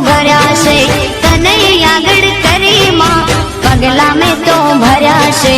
ભર્યા છે, કનૈયા આગળ કરી માં પગલા મેં તો ભર્યા છે.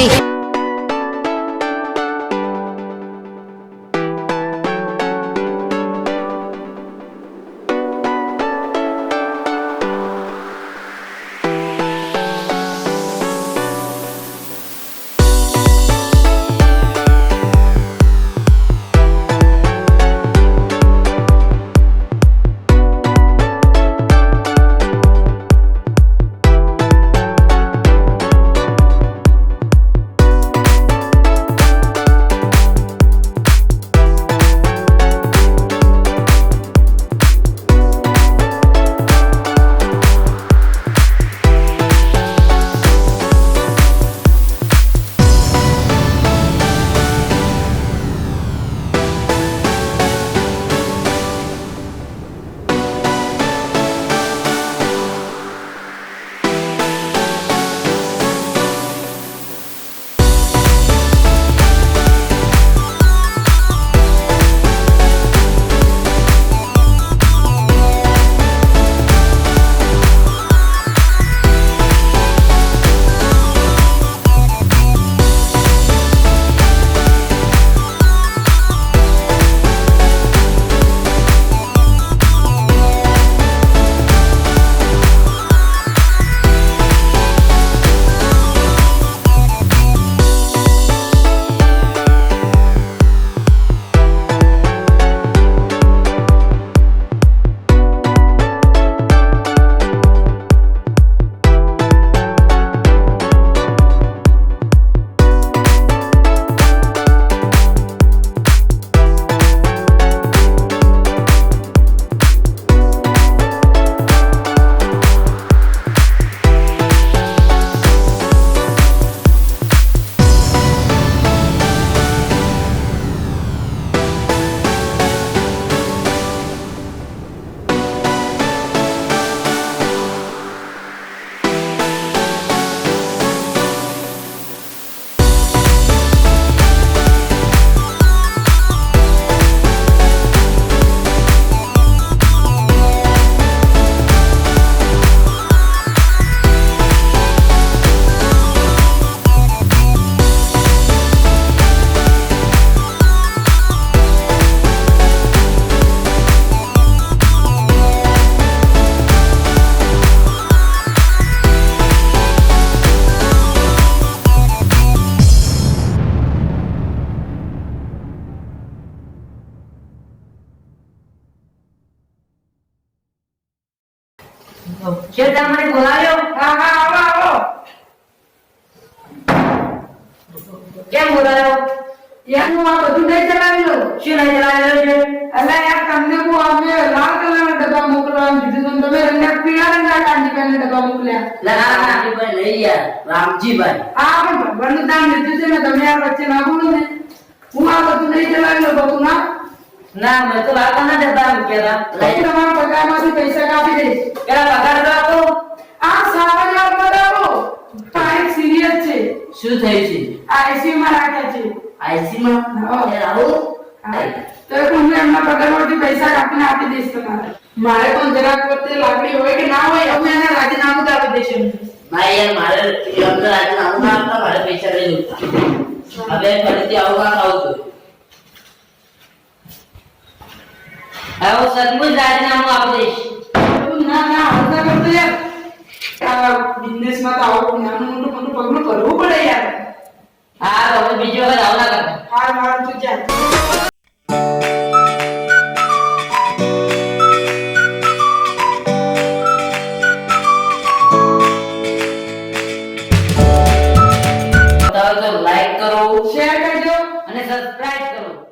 શેઠ તમને બોલાવ્યો? હા હા આવો આવો. કેમ બોલાવ્યો? યાનું આ બધું નહીં ચલાવી લો. શું નહીં ચલાવેલું છે? અલ્યા યાર તમને હું અમે લાલ કલરના ડબ્બા મોકલવાનું કીધું તો તમે રંગના પીળા રંગના કાંજીભાઈને ડબ્બા મોકલ્યા. ના કાંજીભાઈ નહીં યાર, રામજીભાઈ. હા પણ ભગવાનનું નામ લીધું છે ને તમે યાર વચ્ચે ના બોલો ને. હું આ બધું નહીં ચલાવી લો બધું ના. ના મેં તો લાલના ડબ્બા મૂક્યા હતા. તમારા પગારમાંથી પૈસા કાપી દઈશ. પેલા પગાર તો આપો. આ સાવન આપો. આ એક સિરિયસ છે. શું થયું છે? આ આઈસીયુ માં રાખ્યા છે. આઈસી માં? આવું? તો હું એમના પગારમાંથી પૈસા કાપીને આપી દઈશ તમારે. મારે પણ જરાક વખતે લાગણી હોય કે ના હોય અમે એને રાજીનામું તો આપી દઈશું. ના યાર મારે અંદર રાજીનામું ના આપતા, મારે પૈસા લઈ જોતા. હવે ફરીથી આવું ના થાવું તો. હવે સચમુચ રાજીનામું આપી દઈશ. ના ના આવતા કરતો યાર. આ બિઝનેસમાં તો આવું નાનું મોટું પગલું કરવું પડે યાર. હા તો હવે બીજી વખત આવું ના કરતા. હા મારું તું જા. લાઈક કરો, શેર કરજો અને સબસ્ક્રાઇબ કરો.